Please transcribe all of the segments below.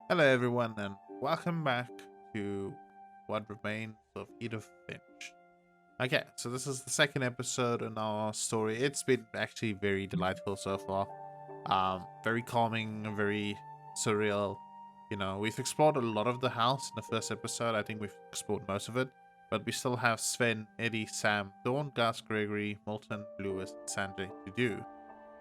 Hello, everyone, and welcome back to What Remains of Edith Finch. Okay, so this is the second episode in our story. It's been actually very delightful so far. Very calming, very surreal. You know, we've explored a lot of the house in the first episode. I think we've explored most of it, but we still have Sven, Eddie, Sam, Dawn, Gus, Gregory, Molten, Lewis, and Sanjay to do.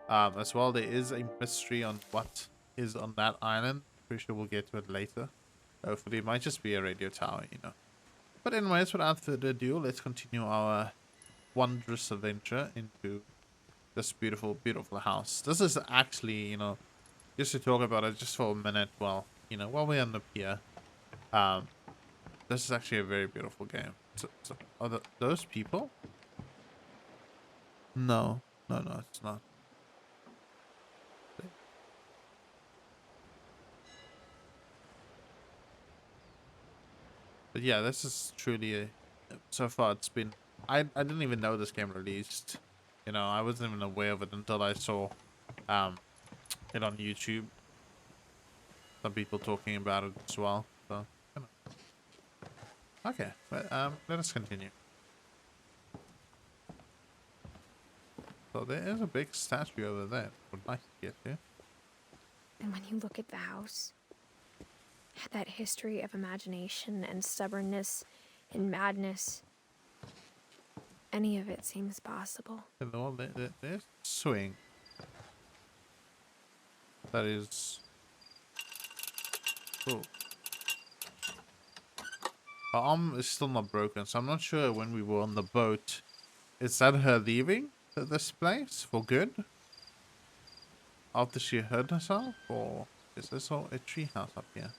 As well, there is a mystery on what is on that island. Pretty sure we'll get to it later. Hopefully, it might just be a radio tower. But anyways, without further ado, let's continue our wondrous adventure into this beautiful, beautiful house. This is actually, just to talk about it just for a minute while we're on the pier. Um, this is actually a very beautiful game. So are those people? No, no, it's not. But yeah, this is truly so far it's been. I didn't even know this game released. I wasn't even aware of it until I saw um it on YouTube. Some people talking about it as well. So okay, but let us continue. So there is a big statue over there. Would like to get to. And when you look at the house, had that history of imagination and stubbornness and madness, any of it seems possible. Hello, there's swing. That is. Oh. Her arm is still not broken, so I'm not sure when we were on the boat. Is that her leaving this place for good? After she hurt herself? Or is this all a treehouse up here?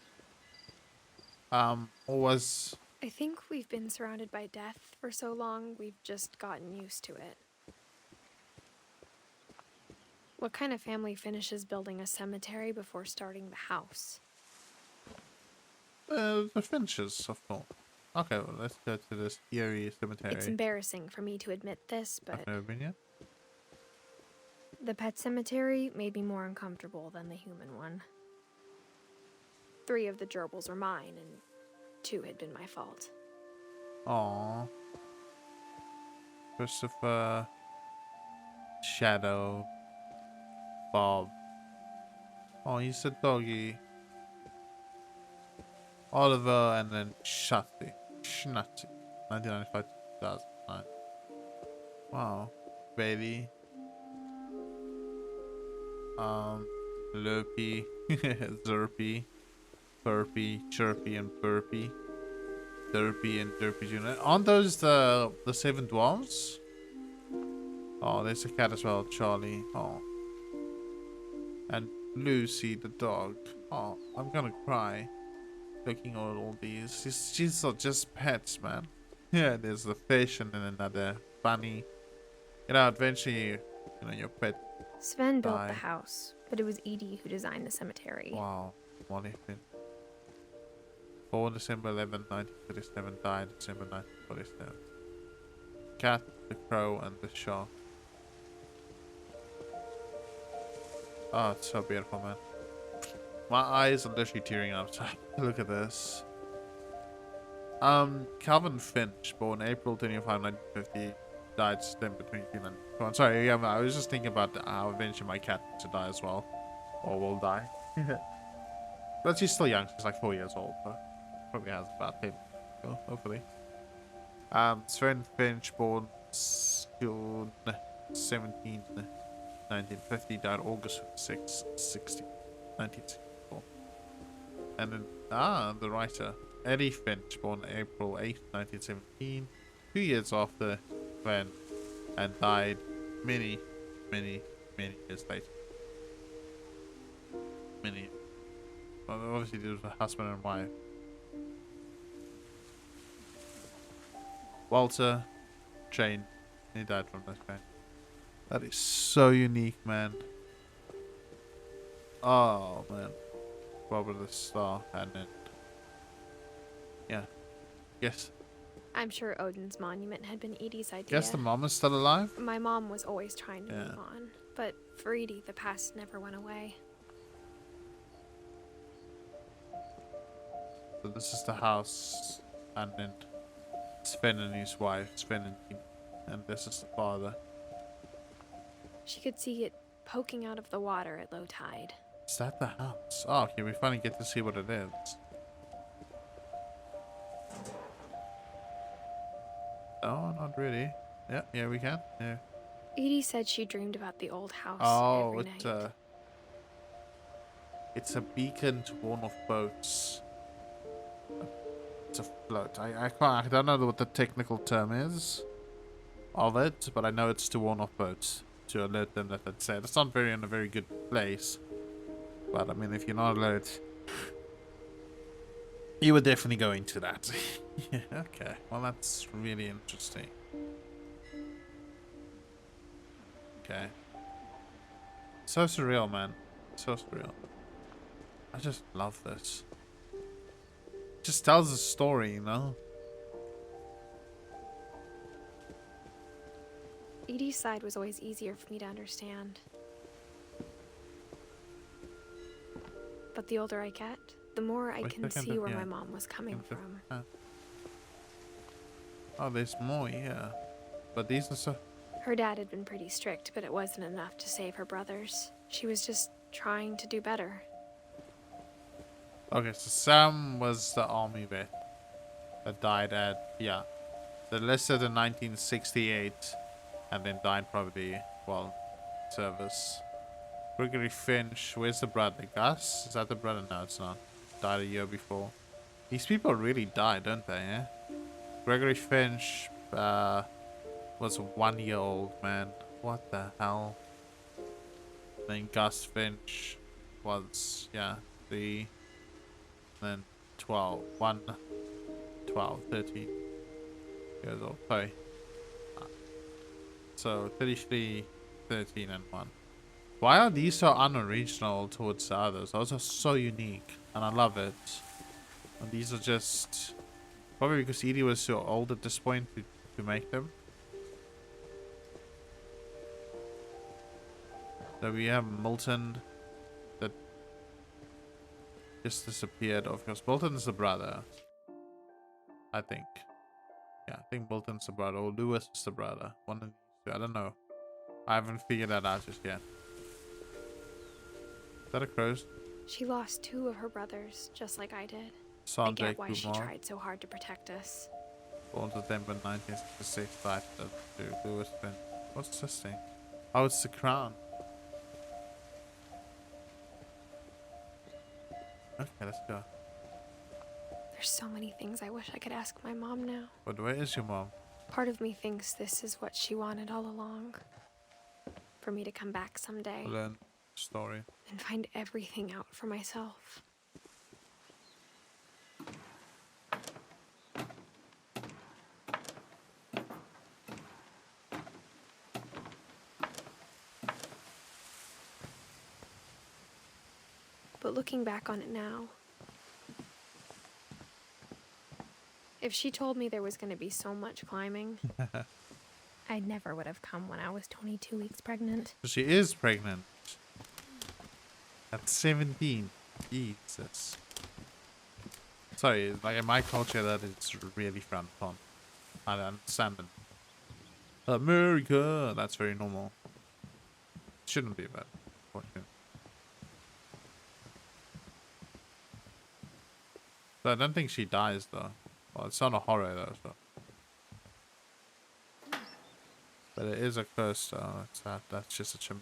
Or was... I think we've been surrounded by death for so long, we've just gotten used to it. What kind of family finishes building a cemetery before starting the house? The Finches, of course. Okay, well, let's go to this eerie cemetery. It's embarrassing for me to admit this, but I've never been yet. the pet cemetery made me more uncomfortable than the human one. 3 of the gerbils were mine, and 2 had been my fault. Aww. Christopher, Shadow, Bob. Oh, he's a doggy. Oliver, and then Schnutty. 1995 to 2009. Wow. Bailey. Lurpy. Zerpy. Burpy, Chirpy, and Burpy. Derpy and Derpy Jr. Aren't those the 7 dwarves? Oh, there's a cat as well, Charlie. Oh. And Lucy, the dog. Oh, I'm gonna cry. Looking at all these. These are just pets, man. Yeah, there's the fish and then another bunny. Eventually, your pet. Sven built the house, but it was Edie who designed the cemetery. Wow. Molly Finn. Born December 11, 1937, died December 1947. Cat, the crow, and the shark. Oh, it's so beautiful, man. My eyes are literally tearing up. Look at this. Calvin Finch, born April 25, 1950, died September 22, 1951. Sorry, yeah, I was just thinking about how eventually my cat to die as well. Or will die. But she's still young. She's like 4 years old. But probably has about 10. So hopefully. Sven Finch, born June 17, 1950, died August 6, 1964. And then, the writer, Edith Finch, born April 8, 1917, 2 years after Sven, and died many, many, many years later. Many. Well, obviously, there was a husband and wife. Walter, Jane, he died from this guy. That is so unique, man. Oh, man. Robert the Star, and then... Yeah. Yes. I'm sure Odin's monument had been Edie's idea. Guess the mom is still alive? My mom was always trying to move on, but for Edie, the past never went away. So this is the house, and then Sven and his wife, Sven and Tina. And this is the father. She could see it poking out of the water at low tide. Is that the house? Oh, okay, we finally get to see what it is. No, not really. Yeah, we can. Yeah. Edie said she dreamed about the old house Oh, every night. it's a beacon to warn off boats. It's a float. I don't know what the technical term is of it, but I know it's to warn off boats, to alert them that it's there. It's not in a very good place, but I mean, if you're not alert, you would definitely go into that. Yeah, okay. Well, that's really interesting. Okay. So surreal, man. So surreal. I just love this. It just tells a story, you know? Edie's side was always easier for me to understand. But the older I get, the more I can see where my mom was coming from. Oh, there's more, yeah. But these are so... Her dad had been pretty strict, but it wasn't enough to save her brothers. She was just trying to do better. Okay, so Sam was the army vet that died at, yeah. They listed in 1968 and then died probably, well, service. Gregory Finch, where's the brother? Gus? Is that the brother? No, it's not. Died a year before. These people really die, don't they, eh? Gregory Finch was a 1 year old, man. What the hell? Then Gus Finch was, yeah, 3. Then 12. 13 years old. Sorry. So 33, 13, and 1. Why are these so unoriginal towards the others? Those are so unique, and I love it. And these are just probably because Edie was so old at this point to make them. So we have Milton that just disappeared. Of course, Milton's the brother, I think. Yeah, I think Milton's the brother, or Lewis is the brother. One of these two. I don't know. I haven't figured that out just yet. Is that a crow's? She lost 2 of her brothers, just like I did. Sanjay I get why she Kumar. tried so hard to protect us. Born September 1966, died to Lewis Finch. What's this thing? Oh, it's the crown. Okay, let's go. There's so many things I wish I could ask my mom now. But where is your mom? Part of me thinks this is what she wanted all along. For me to come back someday Learn story. and find everything out for myself. But looking back on it now, if she told me there was going to be so much climbing, I never would have come when I was 22 weeks pregnant. She is pregnant. At 17. Jesus. Sorry, like in my culture that is really frowned upon. I understand it. America! That's very normal. Shouldn't be bad. Unfortunately. So I don't think she dies though. Well, it's not a horror though, so. But it is a curse though. That's just a chim.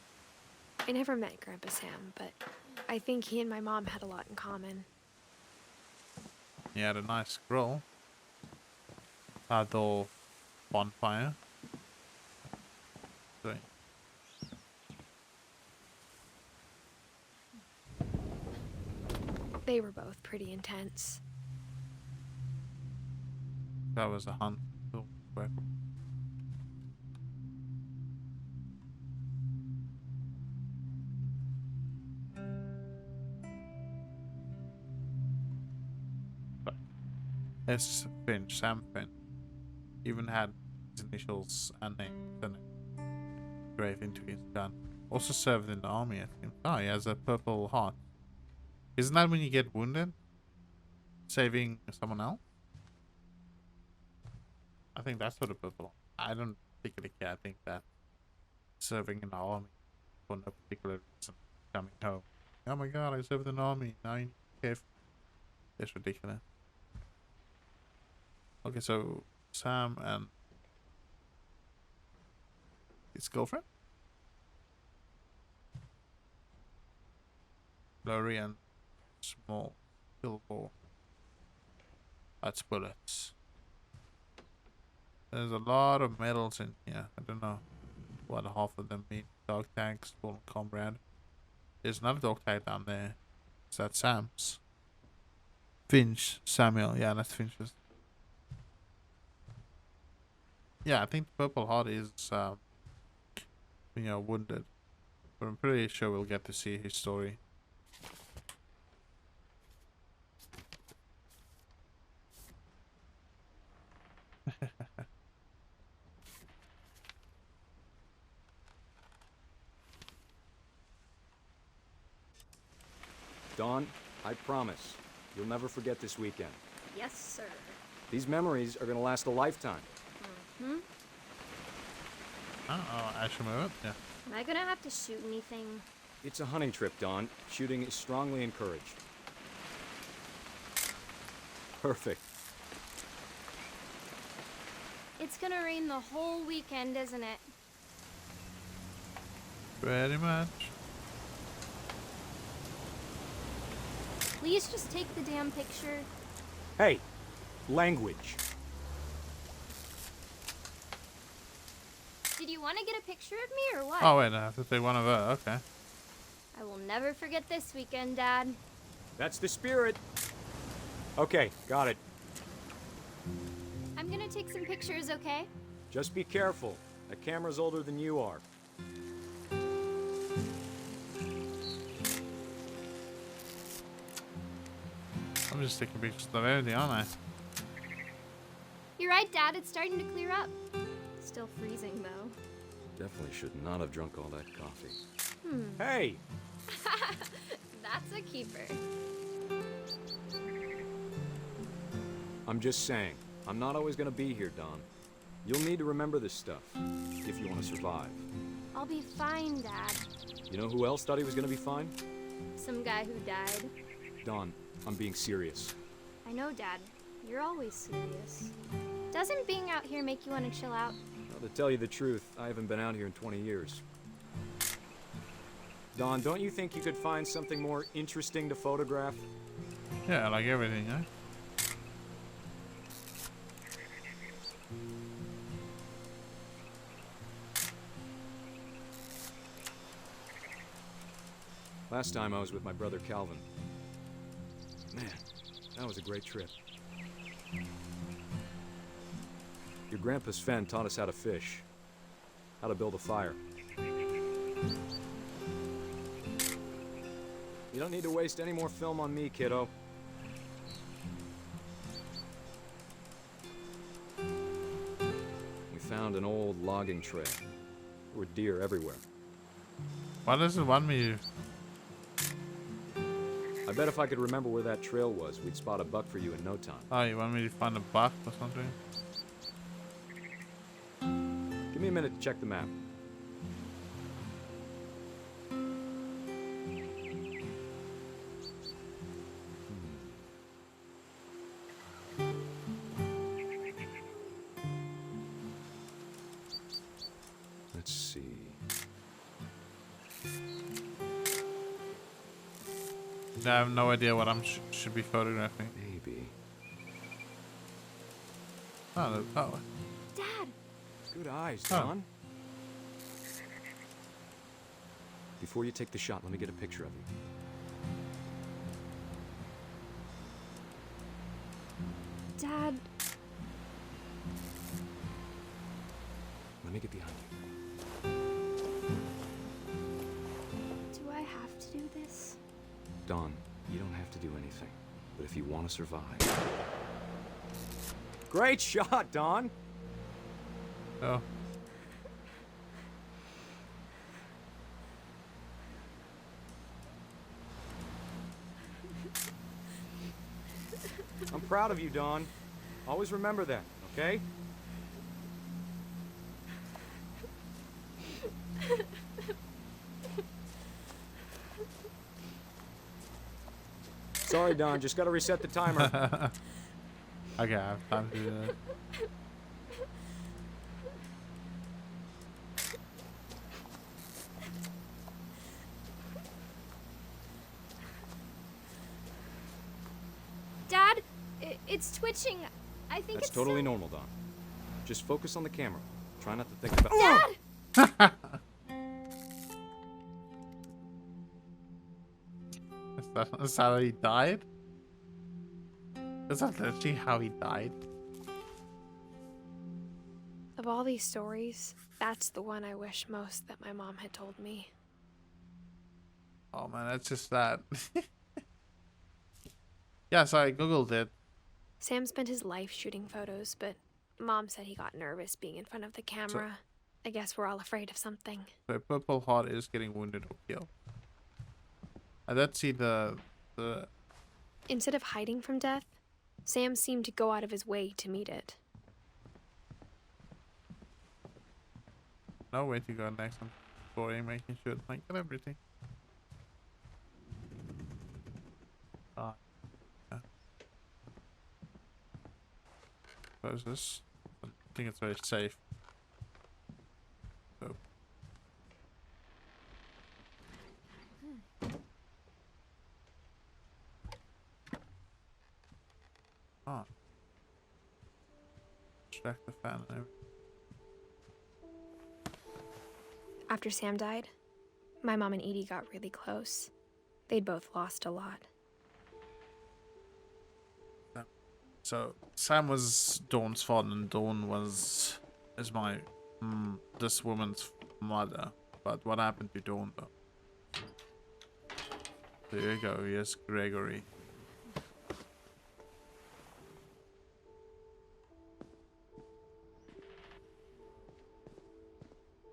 I never met Grandpa Sam, but I think he and my mom had a lot in common. He had a nice grill. Outdoor bonfire. Sorry. They were both pretty intense. That was a hunt. S. Finch, Sam Finch. Even had his initials and name engraved into his gun. Also served in the army, I think. Oh, he has a purple heart. Isn't that when you get wounded? saving someone else. I think that's what the purple. I don't particularly care. I think that serving an army for no particular reason, coming home. Oh my god, I served an army. Now you need to be careful. It's ridiculous. Okay, so Sam and his girlfriend? Blurry and small billboard. That's bullets. There's a lot of medals in here. I don't know what half of them mean. Dog tags, fallen comrade. There's another dog tag down there. Is that Sam's? Finch, Samuel. Yeah, that's Finch's. Yeah, I think the Purple Heart is, wounded. But I'm pretty sure we'll get to see his story. Dawn, I promise, you'll never forget this weekend. Yes, sir. These memories are gonna last a lifetime. Hmm? I should move it. Yeah. Am I gonna have to shoot anything? It's a hunting trip, Dawn. Shooting is strongly encouraged. Perfect. It's gonna rain the whole weekend, isn't it? Pretty much. Please just take the damn picture. Hey, language. Did you want to get a picture of me or what? Oh wait, I have to take one of her. Okay. I will never forget this weekend, Dad. That's the spirit. Okay, got it. I'm gonna take some pictures, okay? Just be careful. That camera's older than you are. I'm just taking pictures of everything, aren't I? You're right, Dad. It's starting to clear up. Still freezing, though. Definitely should not have drunk all that coffee. Hey! That's a keeper. I'm just saying, I'm not always gonna be here, Dawn. You'll need to remember this stuff, if you want to survive. I'll be fine, Dad. You know who else thought he was gonna be fine? Some guy who died. Dawn, I'm being serious. I know, Dad. You're always serious. Doesn't being out here make you want to chill out? Well, to tell you the truth, I haven't been out here in 20 years. Dawn, don't you think you could find something more interesting to photograph? Yeah, like everything, eh? Last time I was with my brother Calvin. Man, that was a great trip. Your grandpa Sven taught us how to fish, how to build a fire. You don't need to waste any more film on me, kiddo. We found an old logging trail. There were deer everywhere. Why does it want me? I bet if I could remember where that trail was, we'd spot a buck for you in no time. Oh, you want me to find a buck or something? Give me a minute to check the map. Let's see. I have no idea what I should be photographing. Maybe. Oh, Dad! Good eyes, Oh. Don. Before you take the shot, let me get a picture of you. Dad, Let me get behind you. do I have to do this? Don, you don't have to do anything. But if you want to survive... Great shot, Don! oh. I'm proud of you, Dawn. Always remember that, okay? Sorry, Dawn. Just gotta reset the timer. Okay, I have time to do that. Dad, it's twitching. I think That's it's totally still... normal, Dawn. Just focus on the camera. Try not to think about... Dad! Is that how he died? Is that literally how he died? Of all these stories, that's the one I wish most that my mom had told me. Oh man, that's just that. Yeah, so I googled it. Sam spent his life shooting photos, but Mom said he got nervous being in front of the camera. I guess we're all afraid of something. So Purple Heart is getting wounded or killed. I did see the Instead of hiding from death, Sam seemed to go out of his way to meet it. no way to go next. I'm scoring, making sure I get everything. Ah, yeah. Close this. I think it's very safe. So. Ah. Extract the fan and everything. After Sam died, my mom and Edie got really close. They'd both lost a lot. So Sam was Dawn's father, and Dawn is my this woman's mother. But what happened to Dawn though? There you go. Yes, Gregory.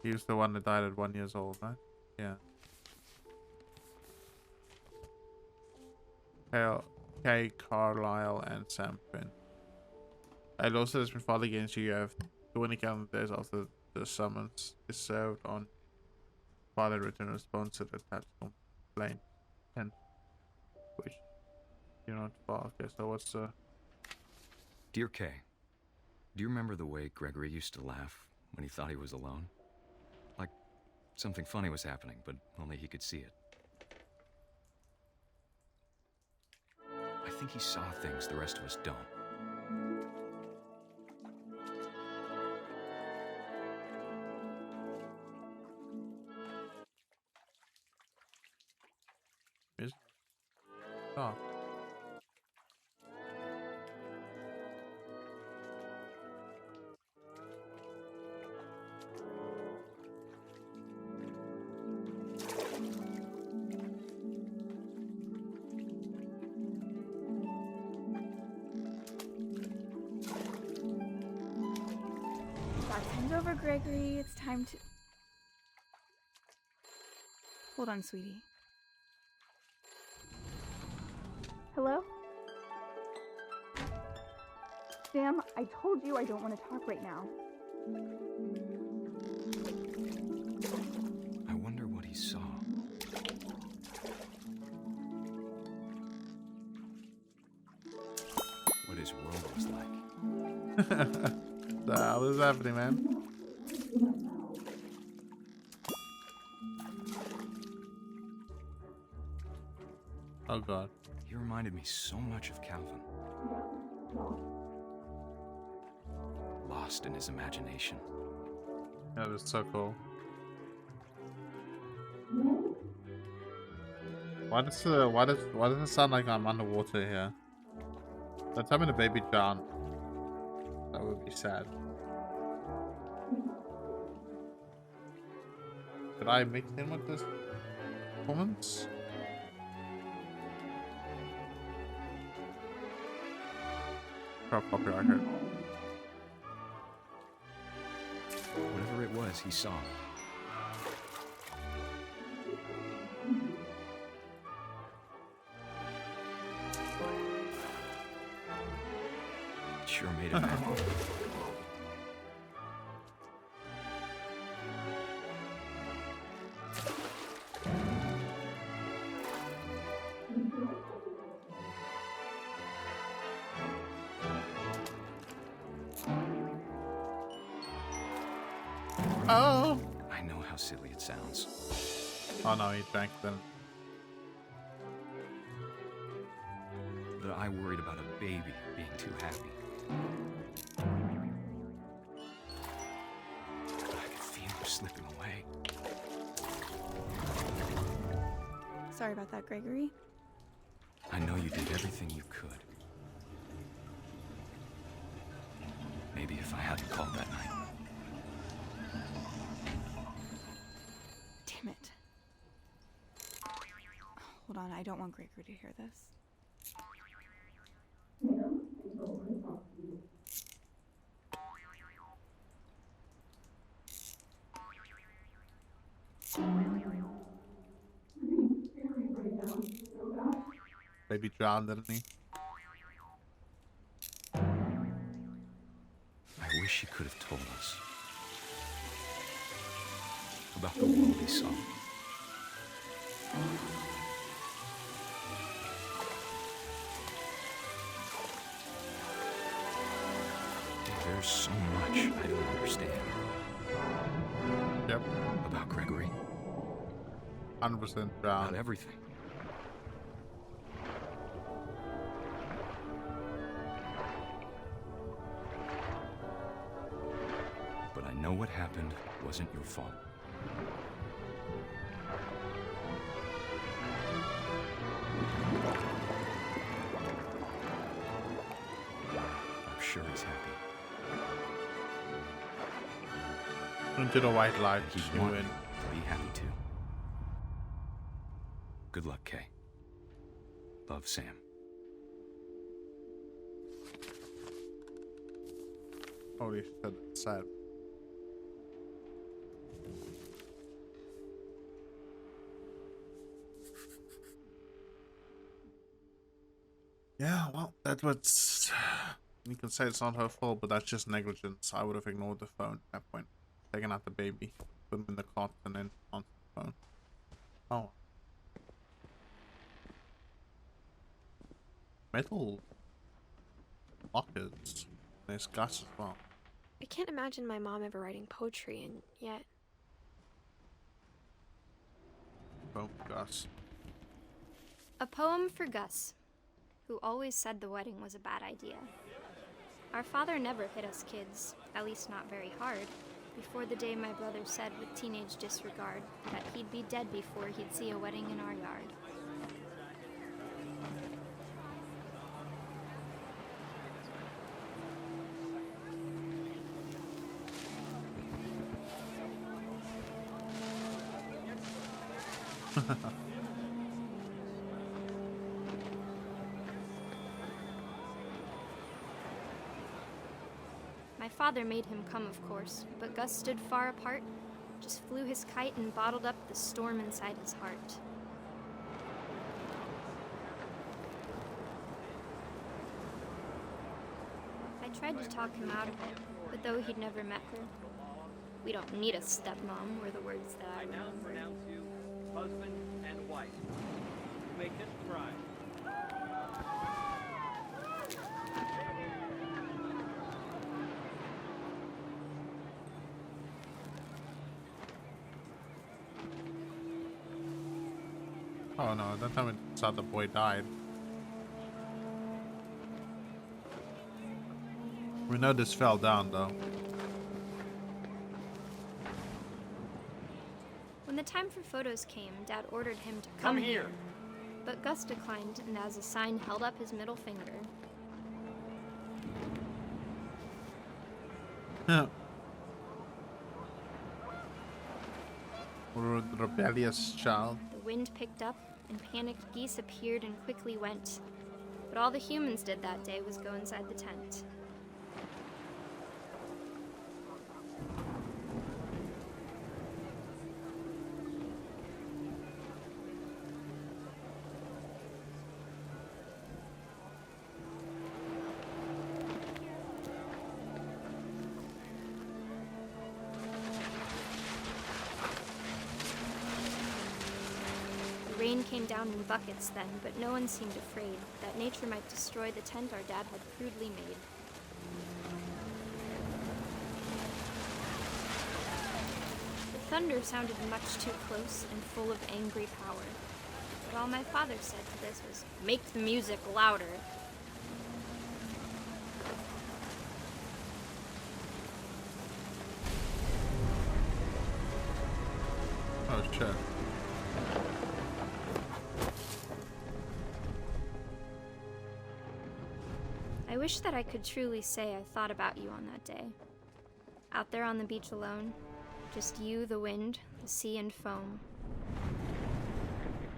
He was the one that died at 1 year old, right? Yeah. Kay Carlisle and Sam Finn. I also has been filed against you. You have 20 calendar days after the summons is served on father written response to the attached complaint. And which you're not filed. Okay, so what's the... Dear Kay, do you remember the way Gregory used to laugh when he thought he was alone? Like something funny was happening, but only he could see it. I think he saw things the rest of us don't. Is... Oh. That time's over, Gregory. It's time to... Hold on, sweetie. Hello? Sam, I told you I don't want to talk right now. I wonder what he saw. What his world was like. What the hell is happening, man? Oh god. He reminded me so much of Calvin. Lost in his imagination. That was so cool. Why does it sound like I'm underwater here? Don't tell me the baby drowned. That would be sad. Did I mix in with this performance? Oh, copyright hurt. Whatever it was, he saw. sure made it happen. Oh! I know how silly it sounds. Oh no, he drank them. But I worried about a baby being too happy. But I could feel him slipping away. Sorry about that, Gregory. I know you did everything you could. Maybe if I hadn't called that night. Damn it. Hold on, I don't want Gregory to hear this. Baby drowned, didn't he? I wish he could have told us about the world he saw. There's so much I don't understand. Yep. About Gregory. 100% About drowned. everything. But I know what happened wasn't your fault. I'm sure he's happy. Into the white light. He's You wanted win. to be happy too. Good luck, Kay. Love, Sam. Holy shit, it's sad. Yeah, well, that was... You can say it's not her fault, but that's just negligence. I would have ignored the phone at that point. Taken out the baby, put him in the cot, and then answered the phone. Oh. Metal lockers. There's glass as well. I can't imagine my mom ever writing poetry, and yet. Oh, Gus. A poem for Gus, who always said the wedding was a bad idea. Our father never hit us kids, at least not very hard, before the day my brother said with teenage disregard that he'd be dead before he'd see a wedding in our yard. My father made him come, of course, but Gus stood far apart, just flew his kite and bottled up the storm inside his heart. I tried to talk him out of it, but though he'd never met her, we don't need a stepmom, were the words that I I now remember. pronounce you husband and wife. You may kiss the bride. Oh no, that time it saw the boy died. We know this fell down though. When the time for photos came, Dad ordered him to Come here. But Gus declined and as a sign held up his middle finger. Rebellious child. The wind picked up and panicked geese appeared and quickly went. But all the humans did that day was go inside the tent. came down in buckets then, but no one seemed afraid that nature might destroy the tent our dad had crudely made. The thunder sounded much too close and full of angry power. But all my father said to this was, "Make the music louder." Oh shit. I wish that I could truly say I thought about you on that day. Out there on the beach alone, just you, the wind, the sea, and foam.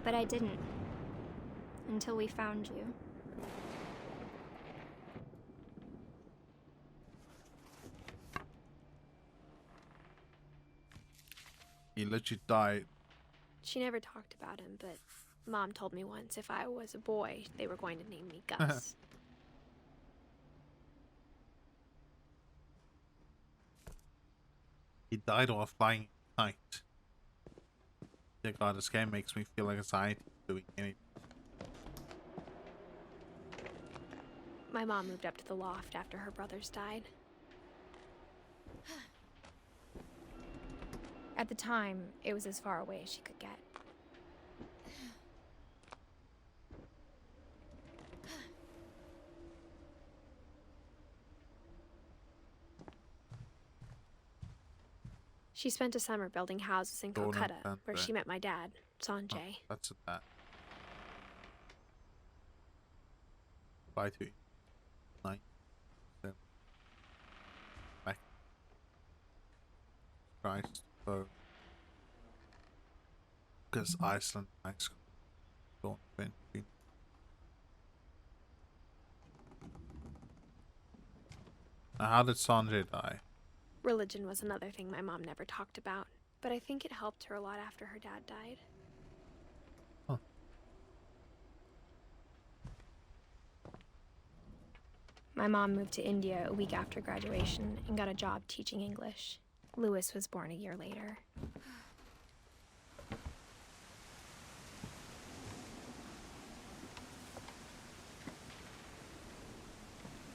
But I didn't. Until we found you. He literally died. She never talked about him, but Mom told me once if I was a boy, they were going to name me Gus. He died while flying at night. Dear God, this game makes me feel like anxiety doing anything. My mom moved up to the loft after her brothers died. At the time, it was as far away as she could get. She spent a summer building houses in Don't Calcutta, understand where that. she met my dad, Oh, Sanjay. that's that. Bye to you. Night. Then back. Christ. So. Because Iceland, Mexico. Don't win. Now, how did Sanjay die? Religion was another thing my mom never talked about, but I think it helped her a lot after her dad died. Huh. My mom moved to India a week after graduation and got a job teaching English. Lewis was born a year later.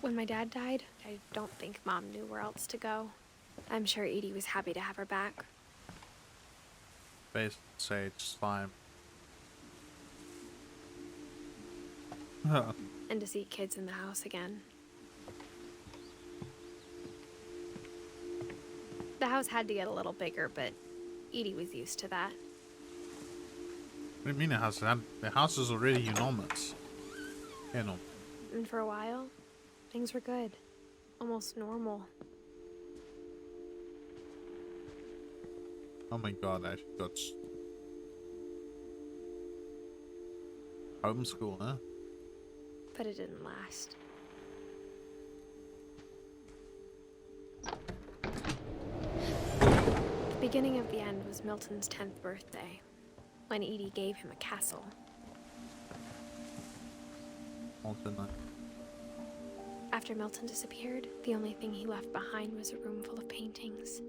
When my dad died, I don't think Mom knew where else to go. I'm sure Edie was happy to have her back. Basically, sage, slime. And to see kids in the house again. The house had to get a little bigger, but Edie was used to that. What do you mean the house? The house is already enormous. You know. And for a while, things were good. Almost normal. Oh my God, I actually got homeschool, huh? But it didn't last. The beginning of the end was Milton's 10th birthday, when Edie gave him a castle. Alternate. After Milton disappeared, the only thing he left behind was a room full of paintings.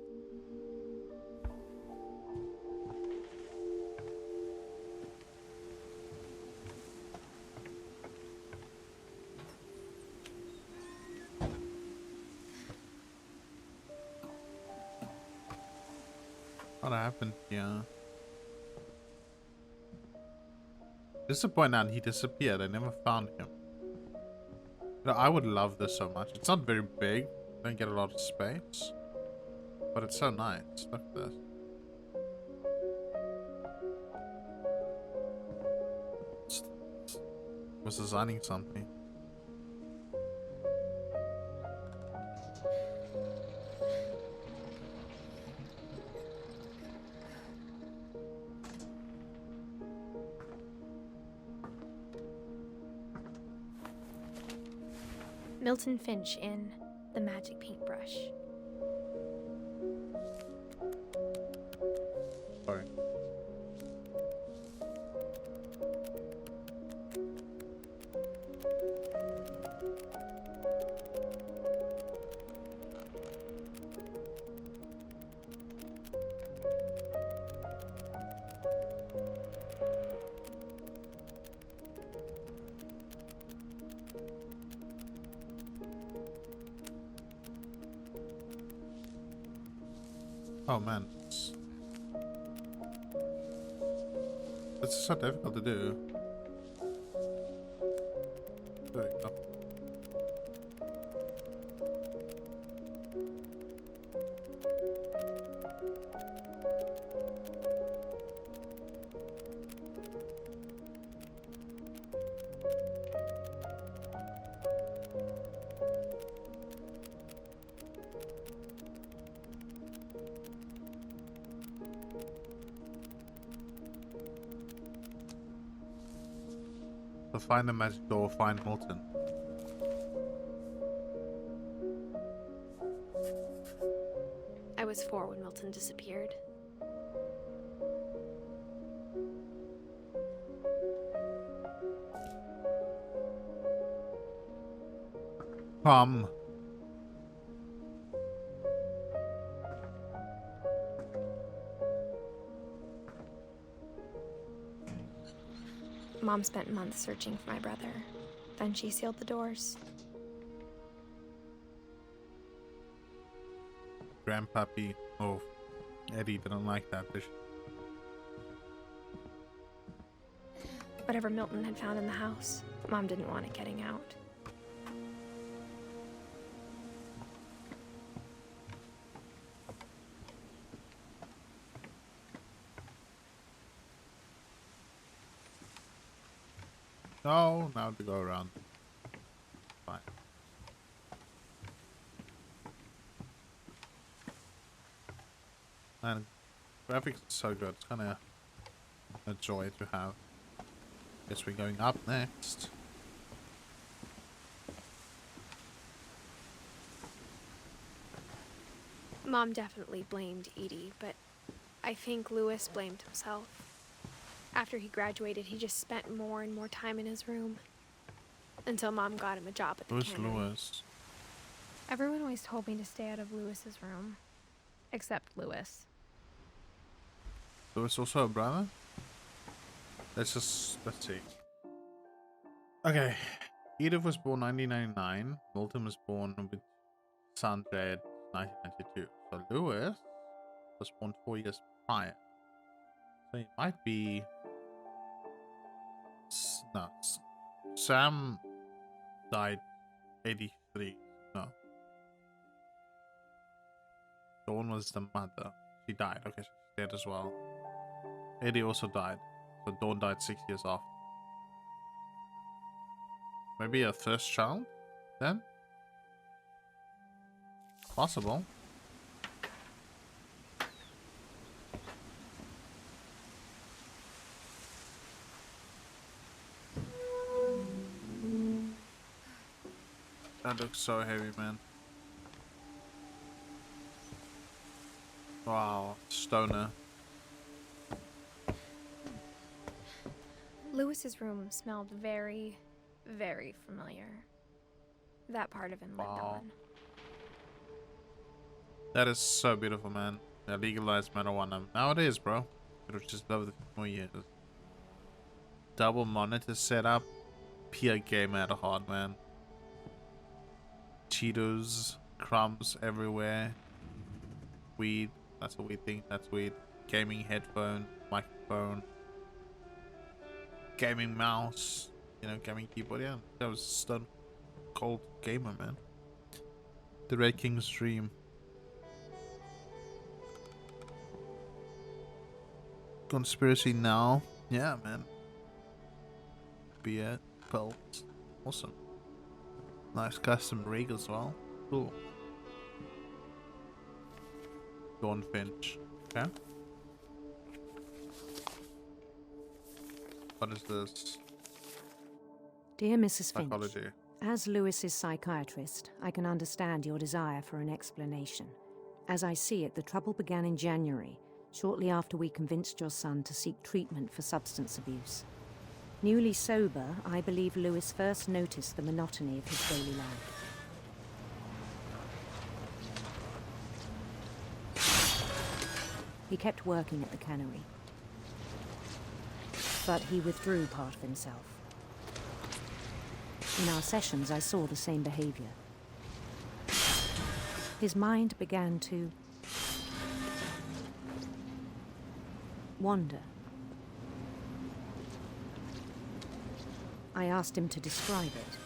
What happened here? Disappointed that he disappeared. I never found him. You know, I would love this so much. It's not very big. Don't get a lot of space. But it's so nice. Look at this. Was designing something. Milton Finch in The Magic Paintbrush. Sorry. Oh man. It's so difficult to do. There we go. So find the magic door, find Milton. I was 4 when Milton disappeared. Mom spent months searching for my brother. Then she sealed the doors. Grandpappy. Oh, Eddie didn't like that, did she? Whatever Milton had found in the house, Mom didn't want it getting out. Oh, now to go around. Fine. And graphics is so good. It's kind of a joy to have. Guess we're going up next. Mom definitely blamed Edie, but I think Lewis blamed himself. After he graduated, he just spent more and more time in his room. Until Mom got him a job at the Who's cannery. Lewis? Everyone always told me to stay out of Lewis's room. Except Lewis. Lewis also a brother? Let's see. Okay. Edith was born 1999. Milton was born with Sandra 1992. So Lewis was born 4 years prior. So he might be... No. Sam died 83. No. Dawn was the mother. She died. Okay, she's dead as well. Eddie also died. So Dawn died 6 years after. Maybe a first child then? Possible. That looks so heavy, man. Wow, stoner. Lewis's room smelled very, very familiar. That part of him lived Wow. on. That is so beautiful, man. They legalized marijuana nowadays, bro. I would just love the more years. Double monitor setup. Pure gamer at heart, man. Cheetos, crumbs everywhere. Weed. That's what we think. That's weed. Gaming headphone, microphone, gaming mouse. You know, gaming keyboard. Yeah, that was stone cold gamer, man. The Red King's dream. Conspiracy now. Yeah, man. Beer, pelts. Awesome. Nice custom rig as well. Cool. Dawn Finch. Okay. What is this? Dear Mrs. Finch, Psychology. as Lewis's psychiatrist, I can understand your desire for an explanation. As I see it, the trouble began in January, shortly after we convinced your son to seek treatment for substance abuse. Newly sober, I believe Lewis first noticed the monotony of his daily life. He kept working at the cannery, but he withdrew part of himself. In our sessions, I saw the same behavior. His mind began to wander. I asked him to describe it.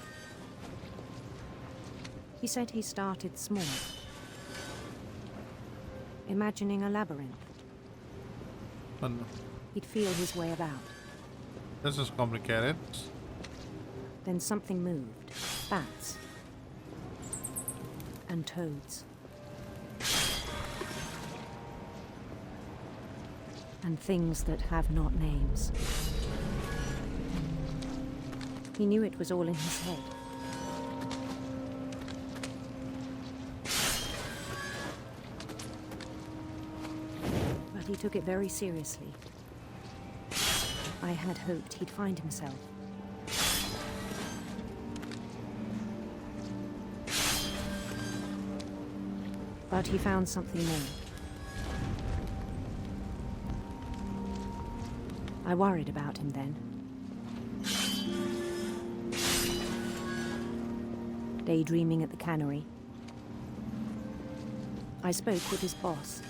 He said he started small, imagining a labyrinth. But He'd feel his way about. this is complicated. Then something moved. Bats. And toads. And things that have not names. He knew it was all in his head. But he took it very seriously. I had hoped he'd find himself. But he found something more. I worried about him then. Daydreaming at the cannery. I spoke with his boss.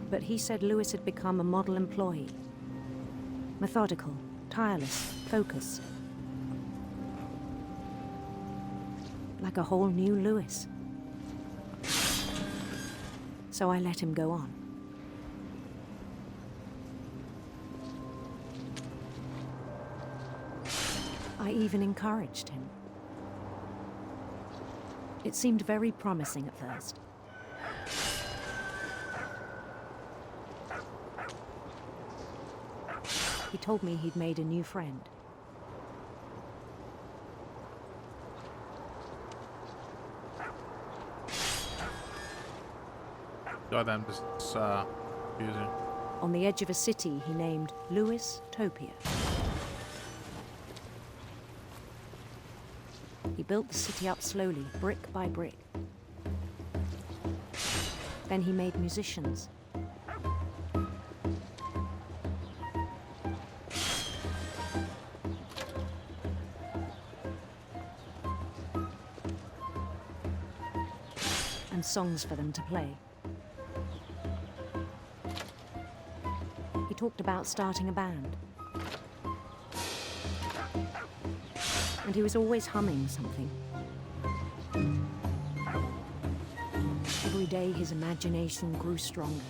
But he said Lewis had become a model employee. Methodical, tireless, focused. Like a whole new Lewis. So I let him go on. I even encouraged him. It seemed very promising at first. He told me he'd made a new friend. Goddamn, this is confusing. On the edge of a city he named Lewis Topia. He built the city up slowly, brick by brick. Then he made musicians. And songs for them to play. He talked about starting a band. And he was always humming something. Every day his imagination grew stronger.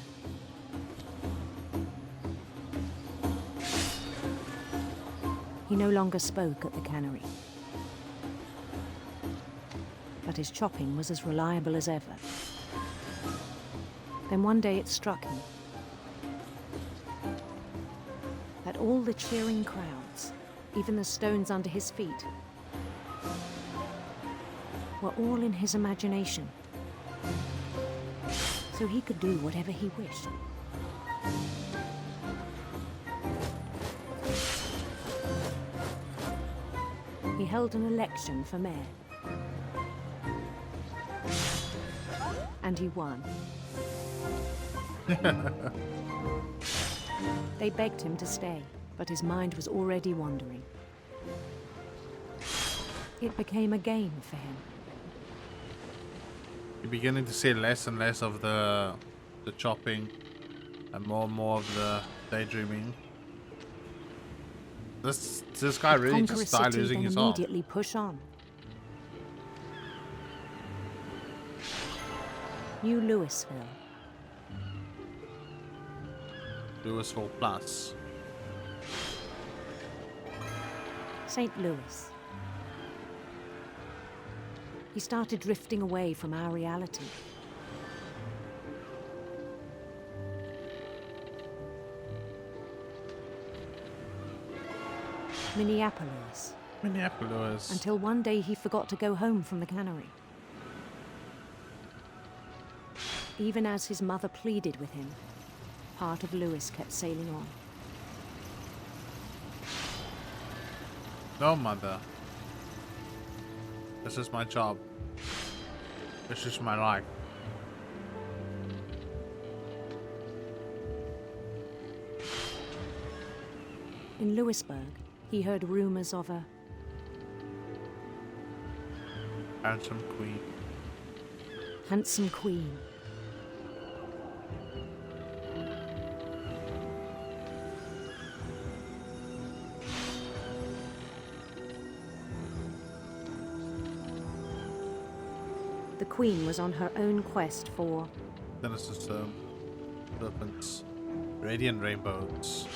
He no longer spoke at the cannery. But his chopping was as reliable as ever. Then one day it struck him that all the cheering crowds, even the stones under his feet, were all in his imagination. So he could do whatever he wished. He held an election for mayor. And he won. They begged him to stay, but his mind was already wandering. It became a game for him. You're beginning to see less and less of the chopping and more of the daydreaming. This guy really Conquer a just started city, losing then his arm. immediately push on. New Louisville. Louisville Plus. St. Louis. He started drifting away from our reality. Minneapolis. Minneapolis. Until one day he forgot to go home from the cannery. Even as his mother pleaded with him, part of Lewis kept sailing on. No, mother. This is my job. This is my life. In Lewisburg, he heard rumors of a Handsome queen. handsome queen. The Queen was on her own quest for... Genesis serpents. Radiant rainbows.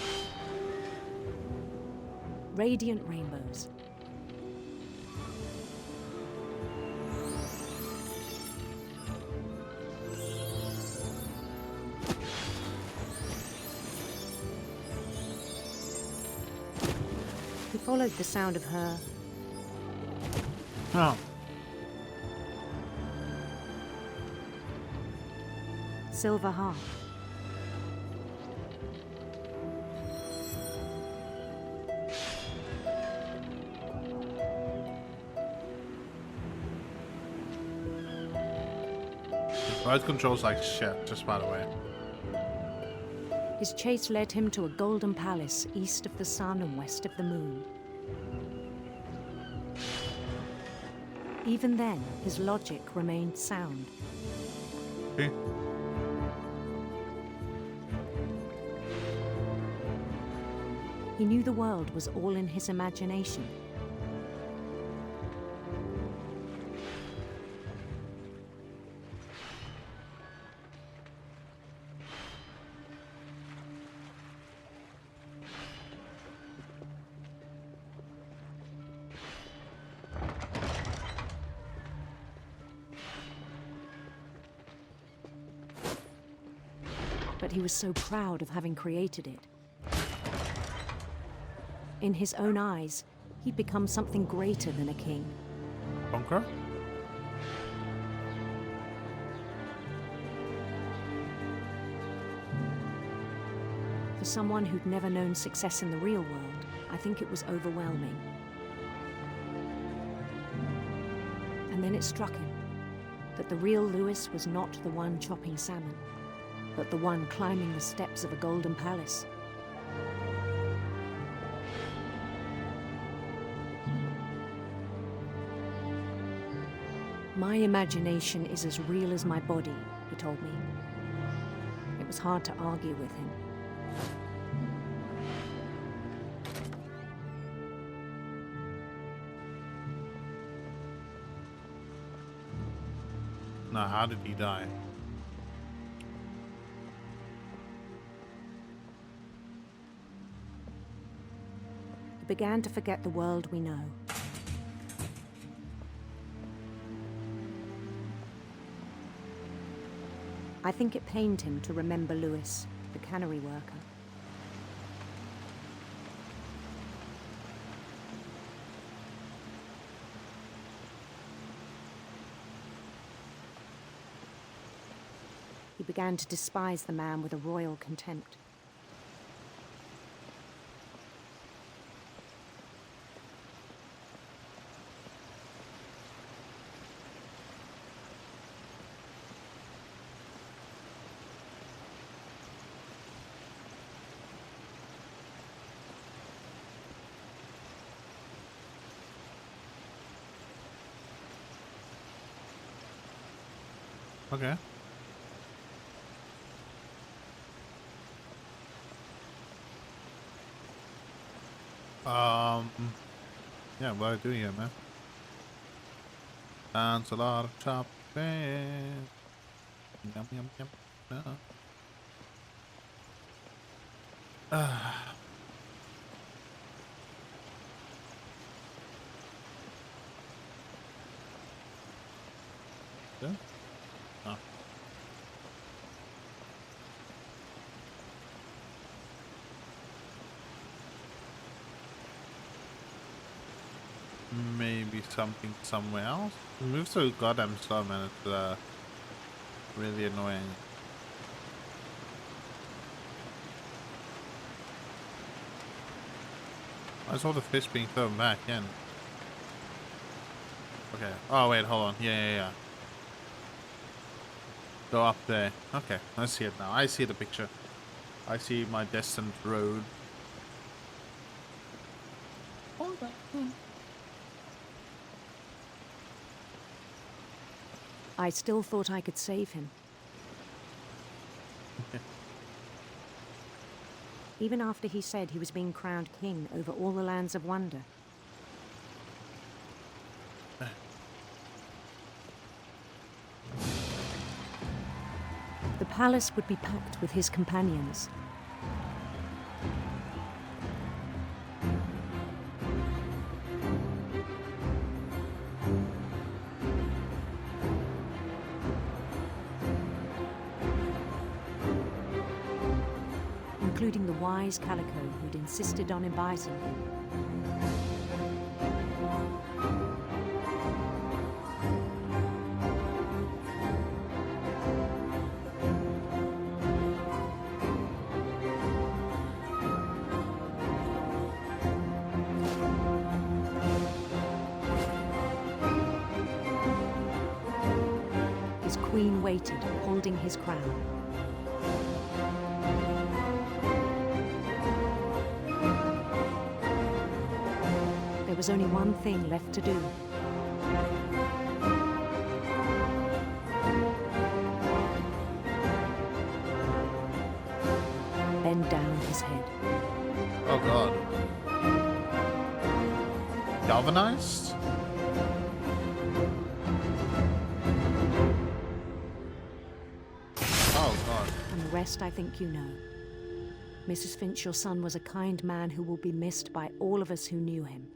radiant rainbows. He followed the sound of her Oh. silver harp. Ride controls like shit, just by the way. His chase led him to a golden palace east of the sun and west of the moon. Even then, his logic remained sound. Okay. He knew the world was all in his imagination. But he was so proud of having created it. In his own eyes, he'd become something greater than a king. Conqueror? For someone who'd never known success in the real world, I think it was overwhelming. And then it struck him that the real Lewis was not the one chopping salmon, but the one climbing the steps of a golden palace. My imagination is as real as my body, he told me. It was hard to argue with him. Now, how did he die? He began to forget the world we know. I think it pained him to remember Lewis, the cannery worker. He began to despise the man with a royal contempt. Okay. Yeah, what do I do here, man? Dance a lot of chopped band. Yum, yum, yum. No. Yeah? Oh. Maybe something somewhere else. It moves so goddamn slow, man. It's really annoying. I saw the fish being thrown back in. Okay. Oh wait, hold on. Yeah. Go up there. Okay, I see it now. I see the picture. I see my destined road. I still thought I could save him. Even after he said he was being crowned king over all the lands of wonder. palace would be packed with his companions. Including the wise Calico who'd insisted on inviting him. His queen waited, holding his crown. There was only one thing left to do. Bend down his head. Oh god. Galvanized? Oh god. And the rest I think you know. Mrs. Finch, your son was a kind man who will be missed by all of us who knew him.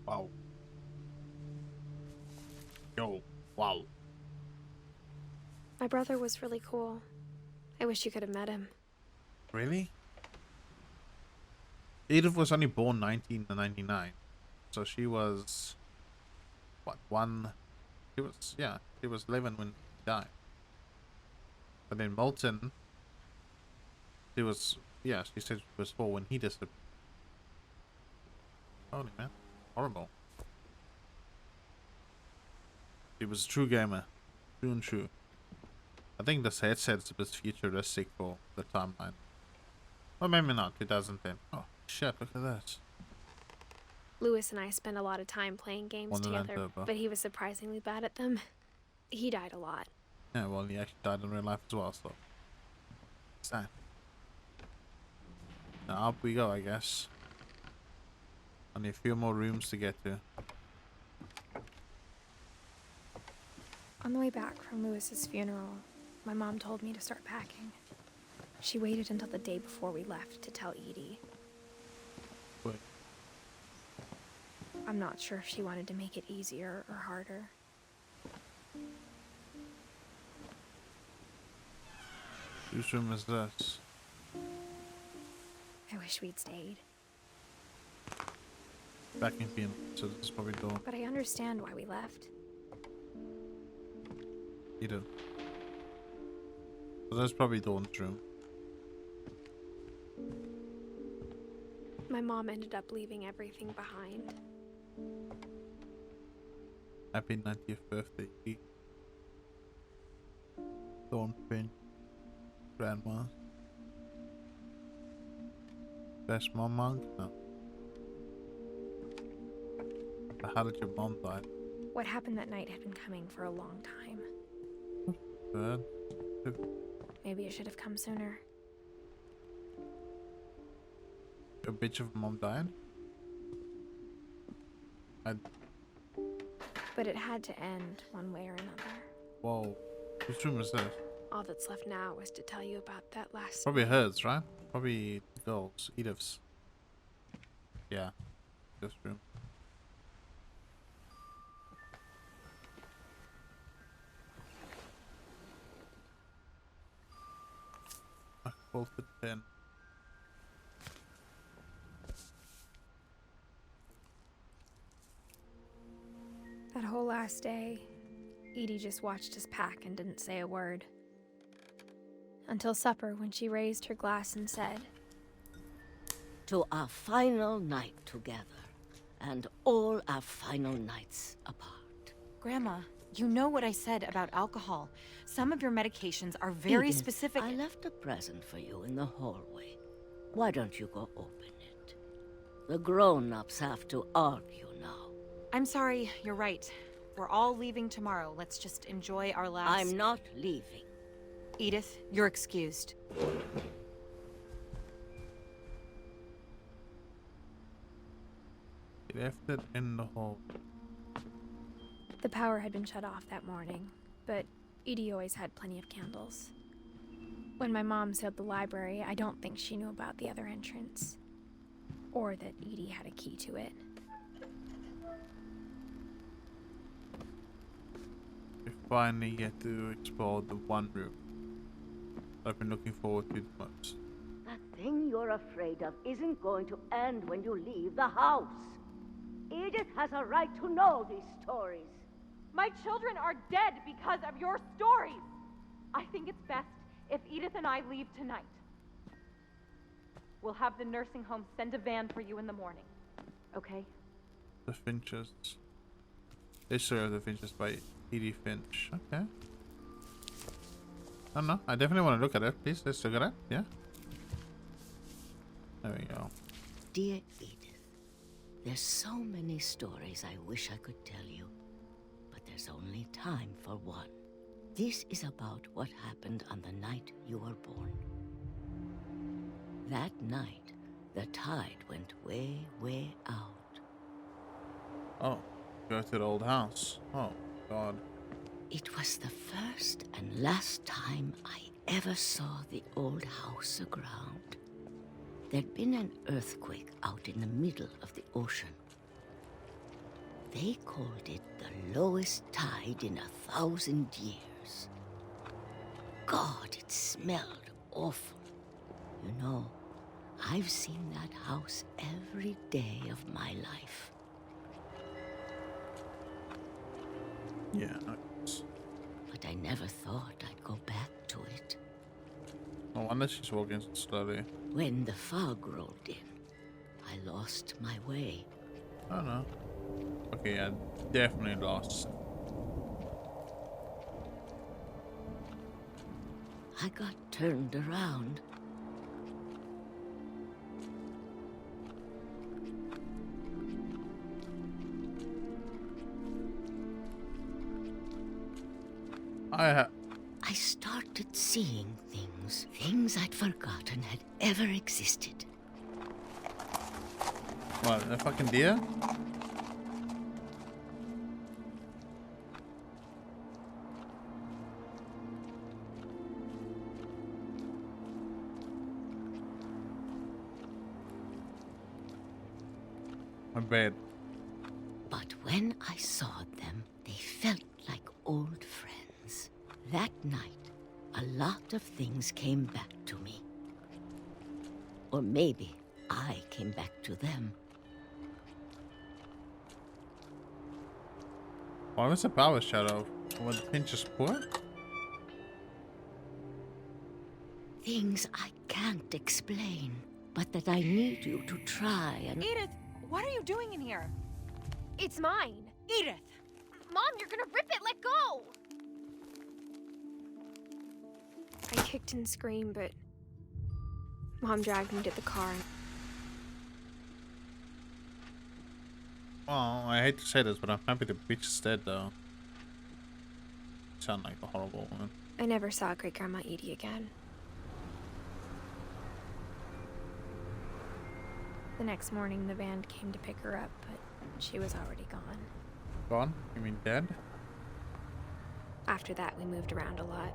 Wow. Yo, wow. My brother was really cool. I wish you could have met him. Really? Edith was only born 1999. So she was... What, one... She was 11 when she died. But then Moulton... She was... Yeah, she said she was 4 when he disappeared. Holy man. Horrible. He was a true gamer. True and true. I think this headset's a bit futuristic for the timeline. Or maybe not, 2010. Oh, shit, look at this. Lewis and I spent a lot of time playing games Wonderland together, Turbo. but he was surprisingly bad at them. He died a lot. Yeah, well, he actually died in real life as well, so... Sad. Now up we go, I guess. Only a few more rooms to get to. On the way back from Lewis's funeral, my mom told me to start packing. She waited until the day before we left to tell Edie. Wait. I'm not sure if she wanted to make it easier or harder. Whose room is this? I wish we'd stayed. Back in Vienna, so this is probably door. But I understand why we left. You do. So that's probably Dawn's room. My mom ended up leaving everything behind. Happy 90th birthday, Edie. Dawn Finch. Grandma. Best mom monk? No. But how did your mom die? What happened that night had been coming for a long time. Bad. Maybe it should have come sooner. A bitch of a mom died? But it had to end one way or another. Whoa. Whose room is this? All that's left now is to tell you about that last... Probably hers, right? Probably the girls. Edith's. Yeah. This room. I bolted 10. That whole last day, Edie just watched us pack and didn't say a word. Until supper, when she raised her glass and said, "To our final night together, and all our final nights apart." Grandma, you know what I said about alcohol. Some of your medications are very Edith, specific. I left a present for you in the hallway. Why don't you go open it? The grown-ups have to argue now. I'm sorry, you're right. We're all leaving tomorrow. Let's just enjoy our last... I'm not leaving. Edith, you're excused. He left it in the hall. The power had been shut off that morning, but Edie always had plenty of candles. When my mom sealed the library, I don't think she knew about the other entrance, or that Edie had a key to it. We finally get to explore the one room I've been looking forward to the most. That thing you're afraid of isn't going to end when you leave the house. Edith has a right to know these stories. My children are dead because of your stories. I think it's best if Edith and I leave tonight. We'll have the nursing home send a van for you in the morning. Okay? The Finches. History of the Finches by Edith Finch. Okay. I don't know. I definitely want to look at it. Please, let's look at it. Yeah. There we go. Dear Edith, there's so many stories I wish I could tell you, but there's only time for one. This is about what happened on the night you were born. That night, the tide went way, way out. Oh, go to the old house. Oh, God. It was the first and last time I ever saw the old house aground. There'd been an earthquake out in the middle of the ocean. They called it the lowest tide in 1,000 years. God, it smelled awful. You know, I've seen that house every day of my life. Yeah. But I never thought I'd go back to it. No wonder she's walking so slowly. When the fog rolled in, I lost my way. I don't know. Okay, I definitely lost. I got turned around. I started seeing things I'd forgotten had ever existed. What, a fucking deer? My bad. But when I saw them, they felt like old friends. That night, a lot of things came back to me. Or maybe I came back to them. Why was the power shadow? When the pinch is poor? Things I can't explain, but that I need you to try and... Edith, what are you doing in here? It's mine. Edith! Mom, you're gonna rip it. Let go! I kicked and screamed, but Mom dragged me to the car. Well, I hate to say this, but I'm happy the bitch is dead, though. You sound like a horrible woman. I never saw Great Grandma Edie again. The next morning, the van came to pick her up, but she was already gone. Gone? You mean dead? After that, we moved around a lot.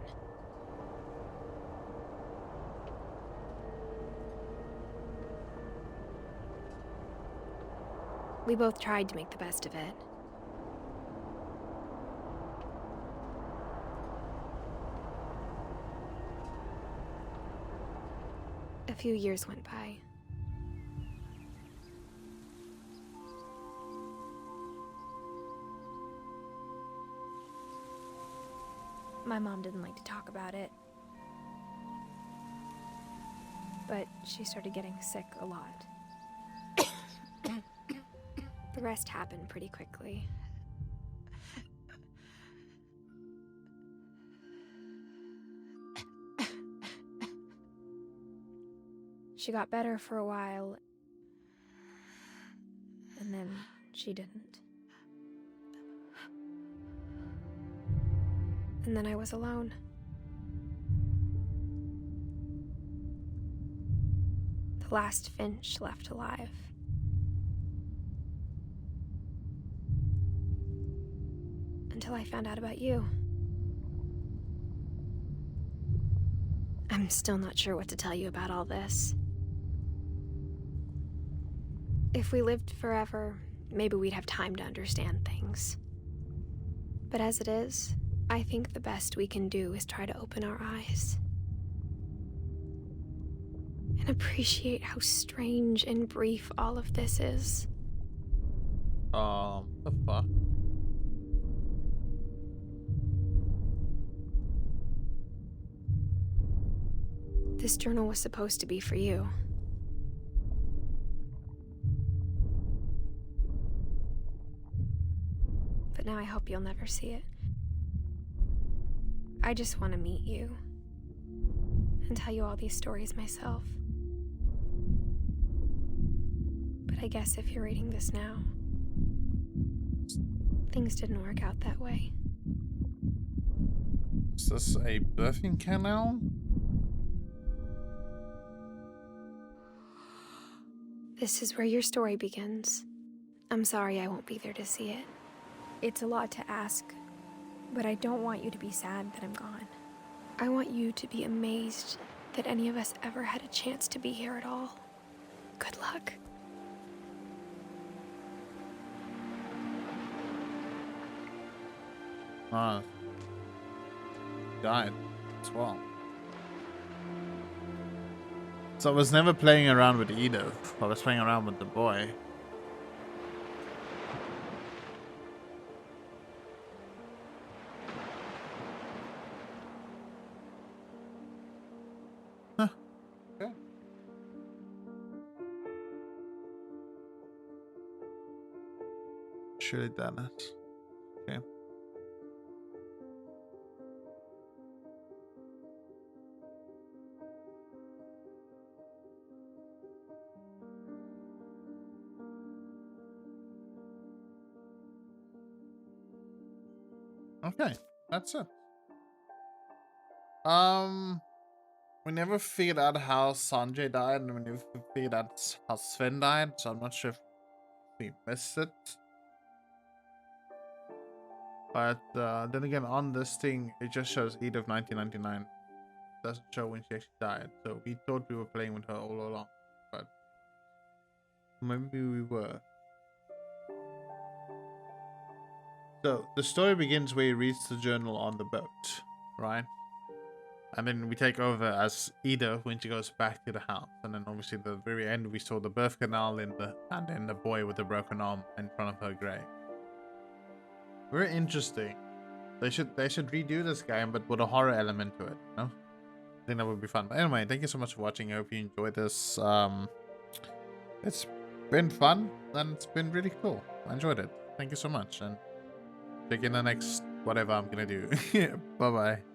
We both tried to make the best of it. A few years went by. My mom didn't like to talk about it, but she started getting sick a lot. The rest happened pretty quickly. She got better for a while, and then she didn't. And then I was alone. The last Finch left alive. . until I found out about you. I'm still not sure what to tell you about all this. If we lived forever, maybe we'd have time to understand things. But as it is, I think the best we can do is try to open our eyes. And appreciate how strange and brief all of this is. The fuck? This journal was supposed to be for you. But now I hope you'll never see it. I just want to meet you and tell you all these stories myself. But I guess if you're reading this now, things didn't work out that way. Is this a birthing canal? This is where your story begins. I'm sorry I won't be there to see it. It's a lot to ask, but I don't want you to be sad that I'm gone. I want you to be amazed that any of us ever had a chance to be here at all. Good luck. Died as well. So I was never playing around with Edith. I was playing around with the boy. Huh. Okay. Should have done it. Okay. Okay, that's it. We never figured out how Sanjay died, and we never figured out how Sven died, so I'm not sure if we missed it. But then again, on this thing, it just shows Edith 1999. It doesn't show when she actually died, so we thought we were playing with her all along, but maybe we were. So the story begins where he reads the journal on the boat, right? And then we take over as Edith when she goes back to the house. And then obviously at the very end we saw the birth canal and then the boy with the broken arm in front of her grave. Very interesting. They should redo this game but with a horror element to it, you know? I think that would be fun. But anyway, thank you so much for watching. I hope you enjoyed this. It's been fun and it's been really cool. I enjoyed it. Thank you so much, and check in the next whatever I'm gonna do. Bye bye.